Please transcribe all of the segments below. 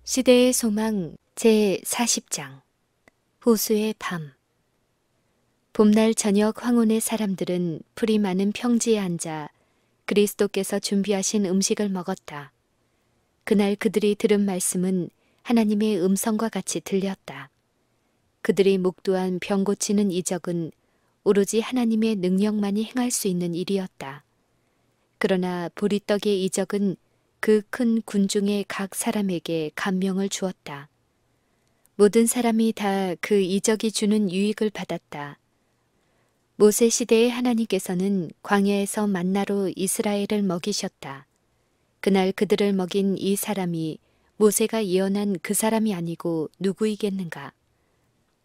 시대의 소망 제40장 호수의 밤. 봄날 저녁 황혼의 사람들은 풀이 많은 평지에 앉아 그리스도께서 준비하신 음식을 먹었다. 그날 그들이 들은 말씀은 하나님의 음성과 같이 들렸다. 그들이 목도한 병 고치는 이적은 오로지 하나님의 능력만이 행할 수 있는 일이었다. 그러나 보리떡의 이적은 그 큰 군중의 각 사람에게 감명을 주었다. 모든 사람이 다 그 이적이 주는 유익을 받았다. 모세 시대의 하나님께서는 광야에서 만나로 이스라엘을 먹이셨다. 그날 그들을 먹인 이 사람이 모세가 예언한 그 사람이 아니고 누구이겠는가?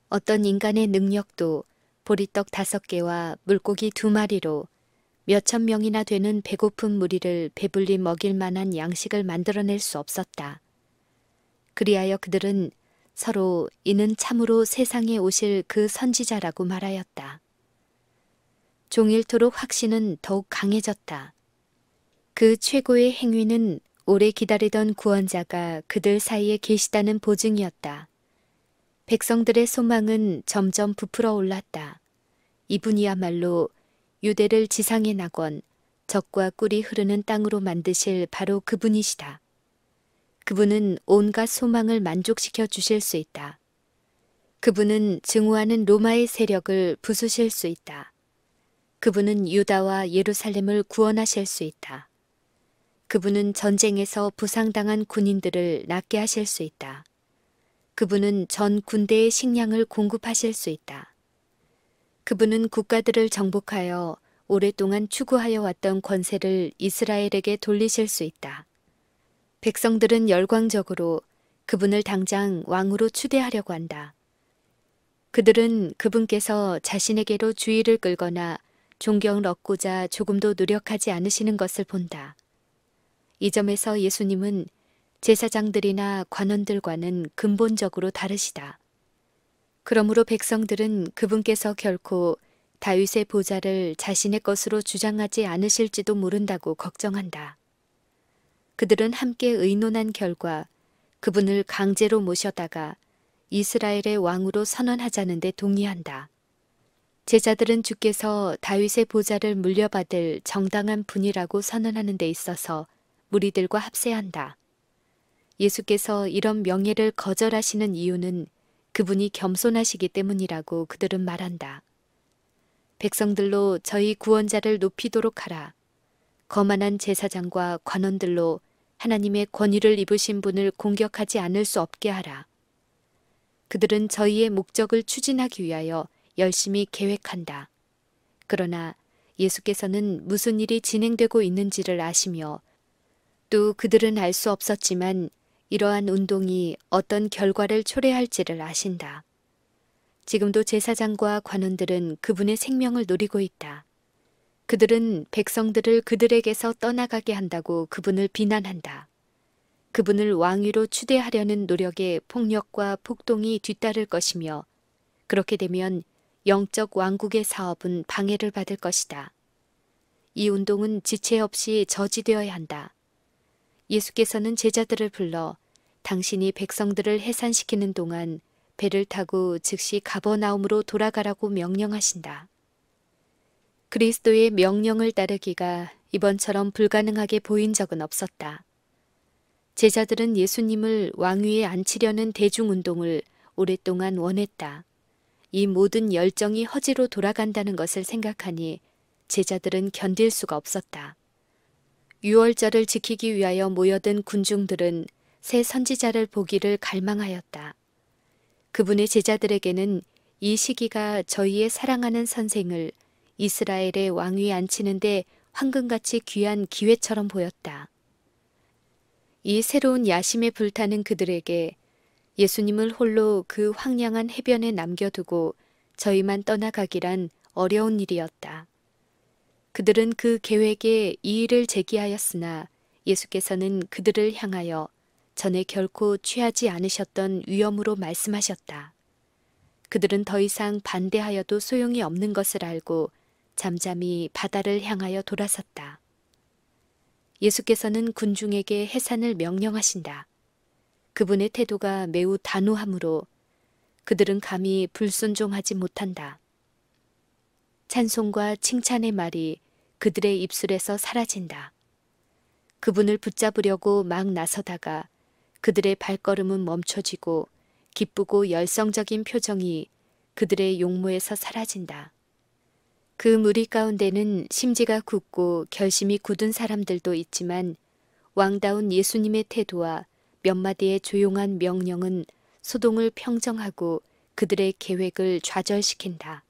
어떤 인간의 능력도 보리떡 5개와 물고기 2마리로 몇천 명이나 되는 배고픈 무리를 배불리 먹일 만한 양식을 만들어낼 수 없었다. 그리하여 그들은 서로 이는 참으로 세상에 오실 그 선지자라고 말하였다. 종일토록 확신은 더욱 강해졌다. 그 최고의 행위는 오래 기다리던 구원자가 그들 사이에 계시다는 보증이었다. 백성들의 소망은 점점 부풀어 올랐다. 이분이야말로 유대를 지상의 낙원, 젖과 꿀이 흐르는 땅으로 만드실 바로 그분이시다. 그분은 온갖 소망을 만족시켜 주실 수 있다. 그분은 증오하는 로마의 세력을 부수실 수 있다. 그분은 유다와 예루살렘을 구원하실 수 있다. 그분은 전쟁에서 부상당한 군인들을 낫게 하실 수 있다. 그분은 전 군대의 식량을 공급하실 수 있다. 그분은 국가들을 정복하여 오랫동안 추구하여 왔던 권세를 이스라엘에게 돌리실 수 있다. 백성들은 열광적으로 그분을 당장 왕으로 추대하려고 한다. 그들은 그분께서 자신에게로 주의를 끌거나 존경을 얻고자 조금도 노력하지 않으시는 것을 본다. 이 점에서 예수님은 제사장들이나 관원들과는 근본적으로 다르시다. 그러므로 백성들은 그분께서 결코 다윗의 보좌를 자신의 것으로 주장하지 않으실지도 모른다고 걱정한다. 그들은 함께 의논한 결과 그분을 강제로 모셔다가 이스라엘의 왕으로 선언하자는 데 동의한다. 제자들은 주께서 다윗의 보좌를 물려받을 정당한 분이라고 선언하는 데 있어서 무리들과 합세한다. 예수께서 이런 명예를 거절하시는 이유는 그분이 겸손하시기 때문이라고 그들은 말한다. 백성들로 저희 구원자를 높이도록 하라. 거만한 제사장과 관원들로 하나님의 권위를 입으신 분을 공격하지 않을 수 없게 하라. 그들은 저희의 목적을 추진하기 위하여 열심히 계획한다. 그러나 예수께서는 무슨 일이 진행되고 있는지를 아시며 또 그들은 알 수 없었지만 이러한 운동이 어떤 결과를 초래할지를 아신다. 지금도 제사장과 관원들은 그분의 생명을 노리고 있다. 그들은 백성들을 그들에게서 떠나가게 한다고 그분을 비난한다. 그분을 왕위로 추대하려는 노력에 폭력과 폭동이 뒤따를 것이며 그렇게 되면 영적 왕국의 사업은 방해를 받을 것이다. 이 운동은 지체 없이 저지되어야 한다. 예수께서는 제자들을 불러 당신이 백성들을 해산시키는 동안 배를 타고 즉시 가버나움으로 돌아가라고 명령하신다. 그리스도의 명령을 따르기가 이번처럼 불가능하게 보인 적은 없었다. 제자들은 예수님을 왕위에 앉히려는 대중운동을 오랫동안 원했다. 이 모든 열정이 허지로 돌아간다는 것을 생각하니 제자들은 견딜 수가 없었다. 유월절을 지키기 위하여 모여든 군중들은 새 선지자를 보기를 갈망하였다. 그분의 제자들에게는 이 시기가 저희의 사랑하는 선생을 이스라엘의 왕위에 앉히는데 황금같이 귀한 기회처럼 보였다. 이 새로운 야심에 불타는 그들에게 예수님을 홀로 그 황량한 해변에 남겨두고 저희만 떠나가기란 어려운 일이었다. 그들은 그 계획에 이의를 제기하였으나 예수께서는 그들을 향하여 전에 결코 취하지 않으셨던 위엄으로 말씀하셨다. 그들은 더 이상 반대하여도 소용이 없는 것을 알고 잠잠히 바다를 향하여 돌아섰다. 예수께서는 군중에게 해산을 명령하신다. 그분의 태도가 매우 단호하므로 그들은 감히 불순종하지 못한다. 찬송과 칭찬의 말이 그들의 입술에서 사라진다. 그분을 붙잡으려고 막 나서다가 그들의 발걸음은 멈춰지고 기쁘고 열성적인 표정이 그들의 용모에서 사라진다. 그 무리 가운데는 심지가 굳고 결심이 굳은 사람들도 있지만 왕다운 예수님의 태도와 몇 마디의 조용한 명령은 소동을 평정하고 그들의 계획을 좌절시킨다.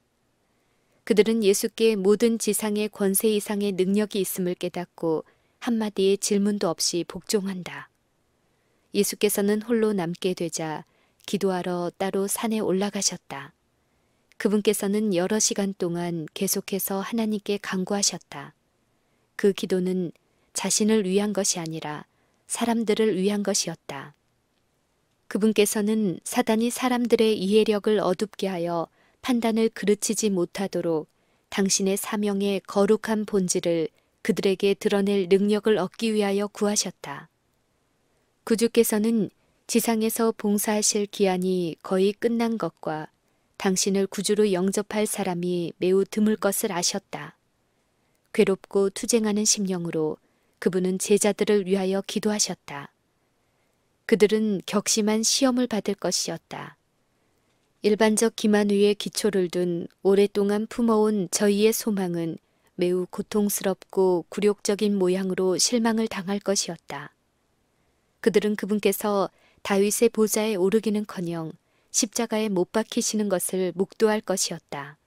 그들은 예수께 모든 지상의 권세 이상의 능력이 있음을 깨닫고 한마디의 질문도 없이 복종한다. 예수께서는 홀로 남게 되자 기도하러 따로 산에 올라가셨다. 그분께서는 여러 시간 동안 계속해서 하나님께 간구하셨다. 그 기도는 자신을 위한 것이 아니라 사람들을 위한 것이었다. 그분께서는 사단이 사람들의 이해력을 어둡게 하여 판단을 그르치지 못하도록 당신의 사명의 거룩한 본질을 그들에게 드러낼 능력을 얻기 위하여 구하셨다. 구주께서는 지상에서 봉사하실 기한이 거의 끝난 것과 당신을 구주로 영접할 사람이 매우 드물 것을 아셨다. 괴롭고 투쟁하는 심령으로 그분은 제자들을 위하여 기도하셨다. 그들은 격심한 시험을 받을 것이었다. 일반적 기만 위에 기초를 둔 오랫동안 품어온 저희의 소망은 매우 고통스럽고 굴욕적인 모양으로 실망을 당할 것이었다. 그들은 그분께서 다윗의 보좌에 오르기는커녕 십자가에 못 박히시는 것을 목도할 것이었다.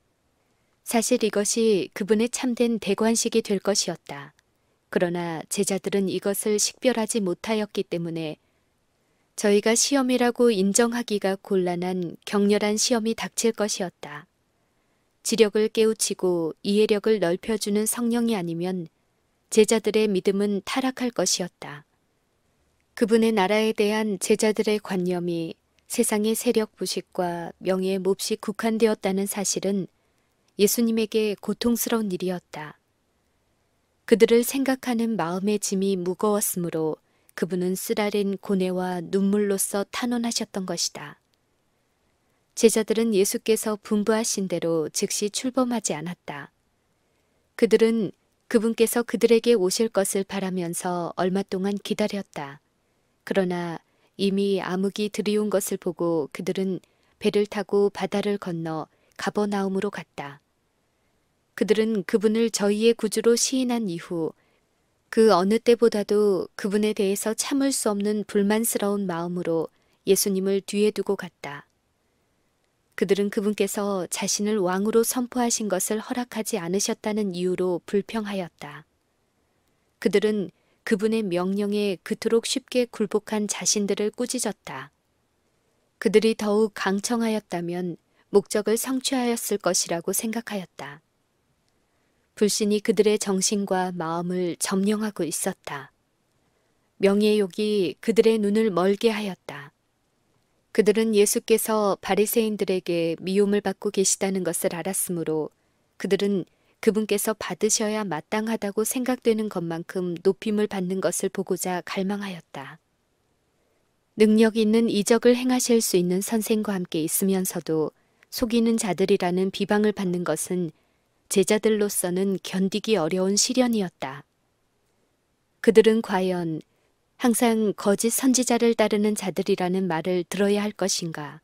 사실 이것이 그분의 참된 대관식이 될 것이었다. 그러나 제자들은 이것을 식별하지 못하였기 때문에 저희가 시험이라고 인정하기가 곤란한 격렬한 시험이 닥칠 것이었다. 지력을 깨우치고 이해력을 넓혀주는 성령이 아니면 제자들의 믿음은 타락할 것이었다. 그분의 나라에 대한 제자들의 관념이 세상의 세력 부식과 명예의 몹시 국한되었다는 사실은 예수님에게 고통스러운 일이었다. 그들을 생각하는 마음의 짐이 무거웠으므로 그분은 쓰라린 고뇌와 눈물로써 탄원하셨던 것이다. 제자들은 예수께서 분부하신 대로 즉시 출범하지 않았다. 그들은 그분께서 그들에게 오실 것을 바라면서 얼마 동안 기다렸다. 그러나 이미 암흑이 들이온 것을 보고 그들은 배를 타고 바다를 건너 가버나움으로 갔다. 그들은 그분을 저희의 구주로 시인한 이후 그 어느 때보다도 그분에 대해서 참을 수 없는 불만스러운 마음으로 예수님을 뒤에 두고 갔다. 그들은 그분께서 자신을 왕으로 선포하신 것을 허락하지 않으셨다는 이유로 불평하였다. 그들은 그분의 명령에 그토록 쉽게 굴복한 자신들을 꾸짖었다. 그들이 더욱 강청하였다면 목적을 성취하였을 것이라고 생각하였다. 불신이 그들의 정신과 마음을 점령하고 있었다. 명예욕이 그들의 눈을 멀게 하였다. 그들은 예수께서 바리새인들에게 미움을 받고 계시다는 것을 알았으므로 그들은 그분께서 받으셔야 마땅하다고 생각되는 것만큼 높임을 받는 것을 보고자 갈망하였다. 능력 있는 이적을 행하실 수 있는 선생과 함께 있으면서도 속이는 자들이라는 비방을 받는 것은 제자들로서는 견디기 어려운 시련이었다. 그들은 과연 항상 거짓 선지자를 따르는 자들이라는 말을 들어야 할 것인가?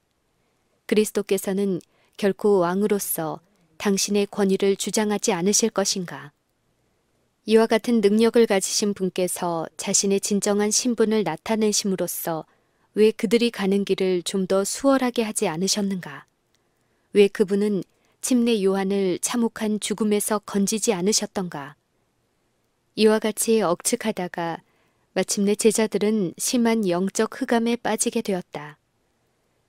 그리스도께서는 결코 왕으로서 당신의 권위를 주장하지 않으실 것인가? 이와 같은 능력을 가지신 분께서 자신의 진정한 신분을 나타내심으로써 왜 그들이 가는 길을 좀 더 수월하게 하지 않으셨는가? 왜 그분은 침례 요한을 참혹한 죽음에서 건지지 않으셨던가? 이와 같이 억측하다가 마침내 제자들은 심한 영적 흑암에 빠지게 되었다.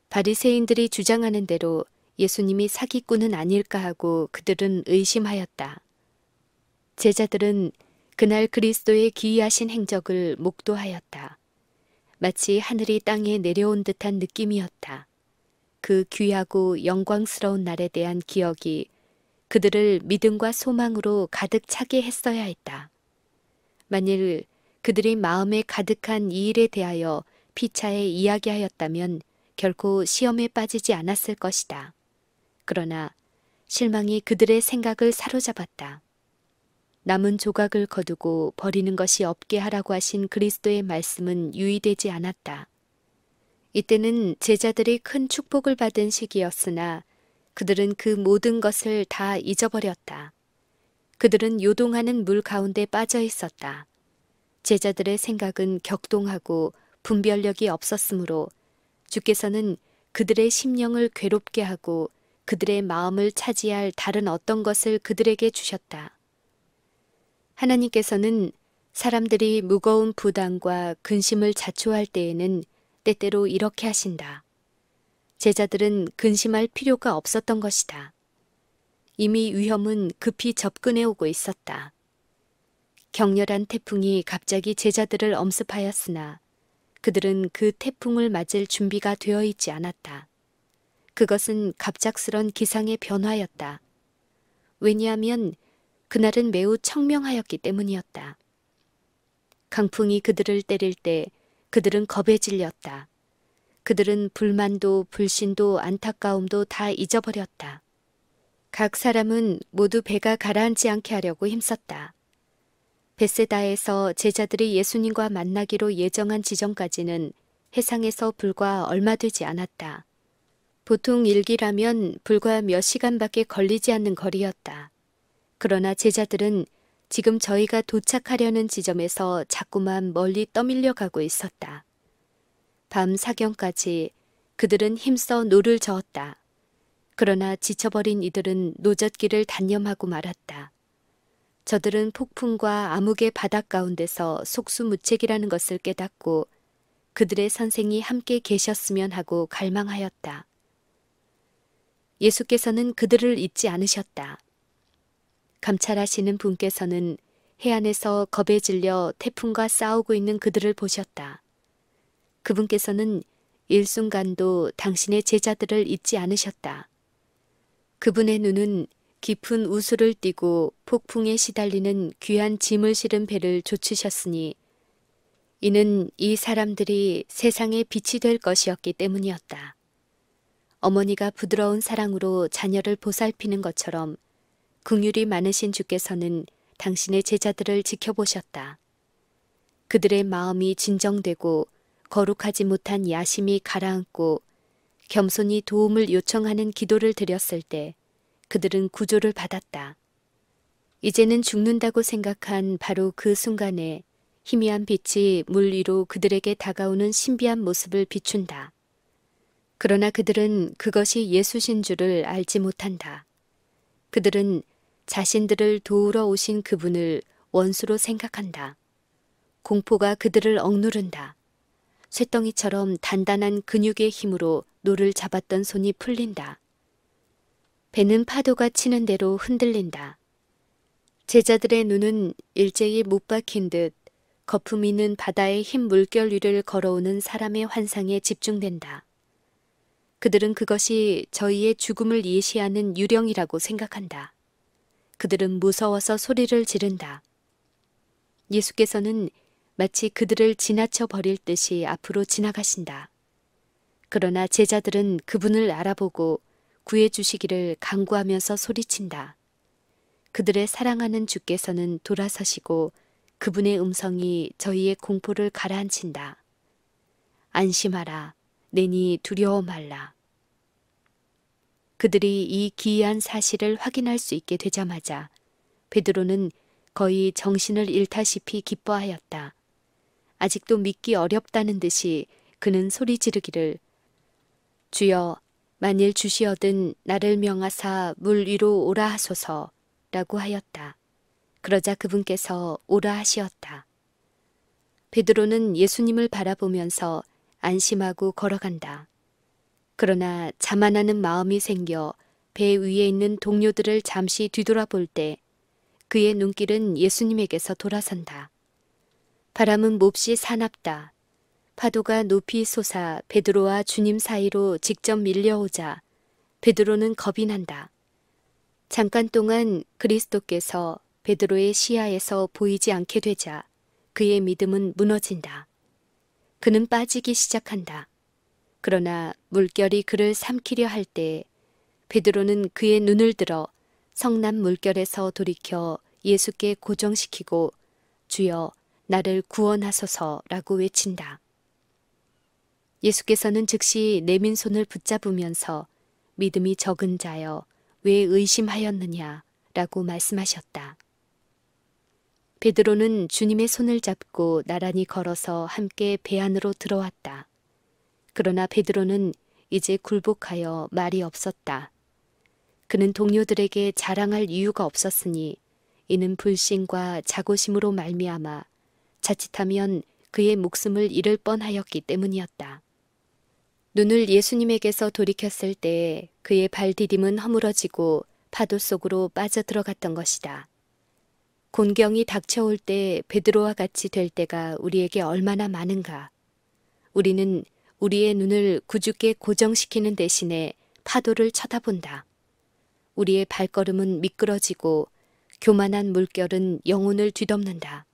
바리새인들이 주장하는 대로 예수님이 사기꾼은 아닐까 하고 그들은 의심하였다. 제자들은 그날 그리스도의 기이하신 행적을 목도하였다. 마치 하늘이 땅에 내려온 듯한 느낌이었다. 그 귀하고 영광스러운 날에 대한 기억이 그들을 믿음과 소망으로 가득 차게 했어야 했다. 만일 그들이 마음에 가득한 이 일에 대하여 피차에 이야기하였다면 결코 시험에 빠지지 않았을 것이다. 그러나 실망이 그들의 생각을 사로잡았다. 남은 조각을 거두고 버리는 것이 없게 하라고 하신 그리스도의 말씀은 유의되지 않았다. 이때는 제자들이 큰 축복을 받은 시기였으나 그들은 그 모든 것을 다 잊어버렸다. 그들은 요동하는 물 가운데 빠져 있었다. 제자들의 생각은 격동하고 분별력이 없었으므로 주께서는 그들의 심령을 괴롭게 하고 그들의 마음을 차지할 다른 어떤 것을 그들에게 주셨다. 하나님께서는 사람들이 무거운 부담과 근심을 자초할 때에는 때때로 이렇게 하신다. 제자들은 근심할 필요가 없었던 것이다. 이미 위험은 급히 접근해 오고 있었다. 격렬한 태풍이 갑자기 제자들을 엄습하였으나 그들은 그 태풍을 맞을 준비가 되어 있지 않았다. 그것은 갑작스런 기상의 변화였다. 왜냐하면 그날은 매우 청명하였기 때문이었다. 강풍이 그들을 때릴 때 그들은 겁에 질렸다. 그들은 불만도 불신도 안타까움도 다 잊어버렸다. 각 사람은 모두 배가 가라앉지 않게 하려고 힘썼다. 벳세다에서 제자들이 예수님과 만나기로 예정한 지점까지는 해상에서 불과 얼마 되지 않았다. 보통 일기라면 불과 몇 시간밖에 걸리지 않는 거리였다. 그러나 제자들은 지금 저희가 도착하려는 지점에서 자꾸만 멀리 떠밀려 가고 있었다. 밤 사경까지 그들은 힘써 노를 저었다. 그러나 지쳐버린 이들은 노젓기를 단념하고 말았다. 저들은 폭풍과 암흑의 바닷 가운데서 속수무책이라는 것을 깨닫고 그들의 선생이 함께 계셨으면 하고 갈망하였다. 예수께서는 그들을 잊지 않으셨다. 감찰하시는 분께서는 해안에서 겁에 질려 태풍과 싸우고 있는 그들을 보셨다. 그분께서는 일순간도 당신의 제자들을 잊지 않으셨다. 그분의 눈은 깊은 우수를 띠고 폭풍에 시달리는 귀한 짐을 실은 배를 좇으셨으니 이는 이 사람들이 세상의 빛이 될 것이었기 때문이었다. 어머니가 부드러운 사랑으로 자녀를 보살피는 것처럼 긍휼이 많으신 주께서는 당신의 제자들을 지켜보셨다. 그들의 마음이 진정되고 거룩하지 못한 야심이 가라앉고 겸손히 도움을 요청하는 기도를 드렸을 때 그들은 구조를 받았다. 이제는 죽는다고 생각한 바로 그 순간에 희미한 빛이 물 위로 그들에게 다가오는 신비한 모습을 비춘다. 그러나 그들은 그것이 예수신 줄을 알지 못한다. 그들은 자신들을 도우러 오신 그분을 원수로 생각한다. 공포가 그들을 억누른다. 쇳덩이처럼 단단한 근육의 힘으로 노를 잡았던 손이 풀린다. 배는 파도가 치는 대로 흔들린다. 제자들의 눈은 일제히 못 박힌 듯 거품 있는 바다의 흰 물결 위를 걸어오는 사람의 환상에 집중된다. 그들은 그것이 저희의 죽음을 예시하는 유령이라고 생각한다. 그들은 무서워서 소리를 지른다. 예수께서는 마치 그들을 지나쳐 버릴 듯이 앞으로 지나가신다. 그러나 제자들은 그분을 알아보고 구해주시기를 간구하면서 소리친다. 그들의 사랑하는 주께서는 돌아서시고 그분의 음성이 저희의 공포를 가라앉힌다. 안심하라. 내니 두려워 말라. 그들이 이 기이한 사실을 확인할 수 있게 되자마자 베드로는 거의 정신을 잃다시피 기뻐하였다. 아직도 믿기 어렵다는 듯이 그는 소리 지르기를 주여 만일 주시어든 나를 명하사 물 위로 오라 하소서 라고 하였다. 그러자 그분께서 오라 하시었다. 베드로는 예수님을 바라보면서 안심하고 걸어간다. 그러나 자만하는 마음이 생겨 배 위에 있는 동료들을 잠시 뒤돌아볼 때 그의 눈길은 예수님에게서 돌아선다. 바람은 몹시 사납다. 파도가 높이 솟아 베드로와 주님 사이로 직접 밀려오자 베드로는 겁이 난다. 잠깐 동안 그리스도께서 베드로의 시야에서 보이지 않게 되자 그의 믿음은 무너진다. 그는 빠지기 시작한다. 그러나 물결이 그를 삼키려 할 때 베드로는 그의 눈을 들어 성난 물결에서 돌이켜 예수께 고정시키고 주여 나를 구원하소서라고 외친다. 예수께서는 즉시 내민 손을 붙잡으면서 믿음이 적은 자여 왜 의심하였느냐 라고 말씀하셨다. 베드로는 주님의 손을 잡고 나란히 걸어서 함께 배 안으로 들어왔다. 그러나 베드로는 이제 굴복하여 말이 없었다. 그는 동료들에게 자랑할 이유가 없었으니 이는 불신과 자고심으로 말미암아 자칫하면 그의 목숨을 잃을 뻔하였기 때문이었다. 눈을 예수님에게서 돌이켰을 때 그의 발디딤은 허물어지고 파도 속으로 빠져들어갔던 것이다. 곤경이 닥쳐올 때 베드로와 같이 될 때가 우리에게 얼마나 많은가. 우리는 우리의 눈을 굳게 고정시키는 대신에 파도를 쳐다본다. 우리의 발걸음은 미끄러지고 교만한 물결은 영혼을 뒤덮는다.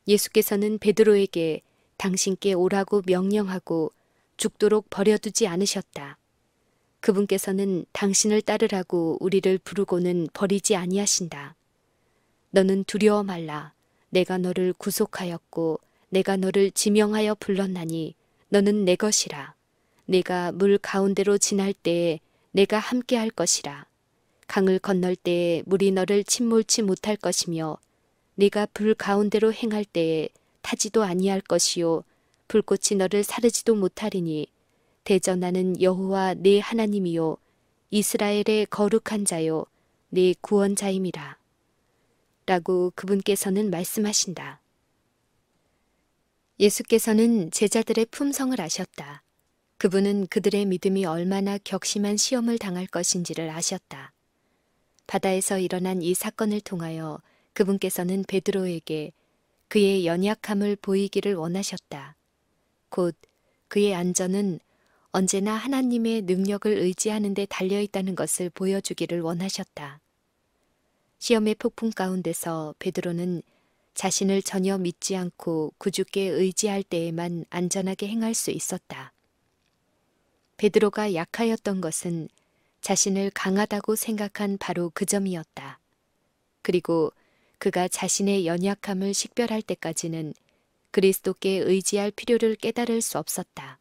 예수께서는 베드로에게 당신께 오라고 명령하고 죽도록 버려두지 않으셨다. 그분께서는 당신을 따르라고 우리를 부르고는 버리지 아니하신다. 너는 두려워 말라. 내가 너를 구속하였고 내가 너를 지명하여 불렀나니 너는 내 것이라. 내가 물 가운데로 지날 때에 내가 함께 할 것이라. 강을 건널 때에 물이 너를 침몰치 못할 것이며 네가 불 가운데로 행할 때에 타지도 아니할 것이요 불꽃이 너를 사르지도 못하리니 대저 나는 여호와 네 하나님이요 이스라엘의 거룩한 자요 네 구원자임이라. 라고 그분께서는 말씀하신다. 예수께서는 제자들의 품성을 아셨다. 그분은 그들의 믿음이 얼마나 격심한 시험을 당할 것인지를 아셨다. 바다에서 일어난 이 사건을 통하여 그분께서는 베드로에게 그의 연약함을 보이기를 원하셨다. 곧 그의 안전은 언제나 하나님의 능력을 의지하는 데 달려있다는 것을 보여주기를 원하셨다. 시험의 폭풍 가운데서 베드로는 자신을 전혀 믿지 않고 구주께 의지할 때에만 안전하게 행할 수 있었다. 베드로가 약하였던 것은 자신을 강하다고 생각한 바로 그 점이었다. 그리고 그가 자신의 연약함을 식별할 때까지는 그리스도께 의지할 필요를 깨달을 수 없었다.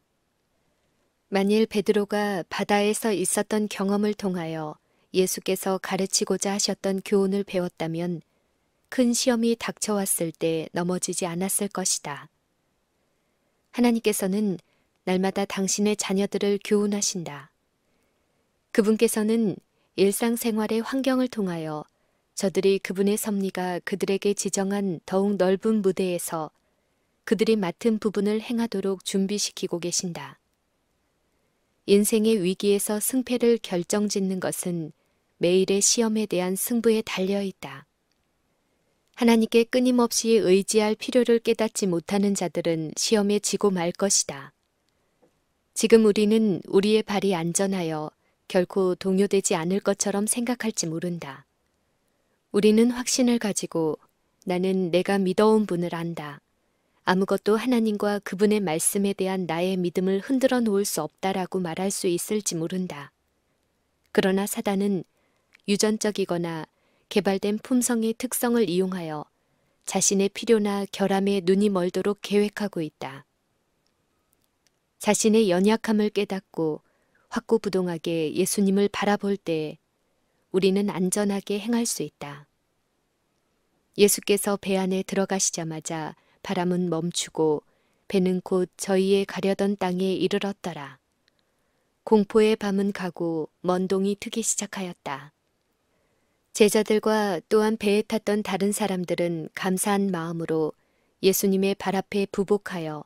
만일 베드로가 바다에서 있었던 경험을 통하여 예수께서 가르치고자 하셨던 교훈을 배웠다면 큰 시험이 닥쳐왔을 때 넘어지지 않았을 것이다. 하나님께서는 날마다 당신의 자녀들을 교훈하신다. 그분께서는 일상생활의 환경을 통하여 저들이 그분의 섭리가 그들에게 지정한 더욱 넓은 무대에서 그들이 맡은 부분을 행하도록 준비시키고 계신다. 인생의 위기에서 승패를 결정짓는 것은 매일의 시험에 대한 승부에 달려있다. 하나님께 끊임없이 의지할 필요를 깨닫지 못하는 자들은 시험에 지고 말 것이다. 지금 우리는 우리의 발이 안전하여 결코 동요되지 않을 것처럼 생각할지 모른다. 우리는 확신을 가지고 나는 내가 믿어온 분을 안다. 아무것도 하나님과 그분의 말씀에 대한 나의 믿음을 흔들어 놓을 수 없다라고 말할 수 있을지 모른다. 그러나 사단은 유전적이거나 개발된 품성의 특성을 이용하여 자신의 필요나 결함에 눈이 멀도록 계획하고 있다. 자신의 연약함을 깨닫고 확고부동하게 예수님을 바라볼 때 우리는 안전하게 행할 수 있다. 예수께서 배 안에 들어가시자마자 바람은 멈추고 배는 곧 저희의 가려던 땅에 이르렀더라. 공포의 밤은 가고 먼동이 트기 시작하였다. 제자들과 또한 배에 탔던 다른 사람들은 감사한 마음으로 예수님의 발 앞에 부복하여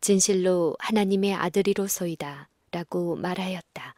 진실로 하나님의 아들이로소이다 라고 말하였다.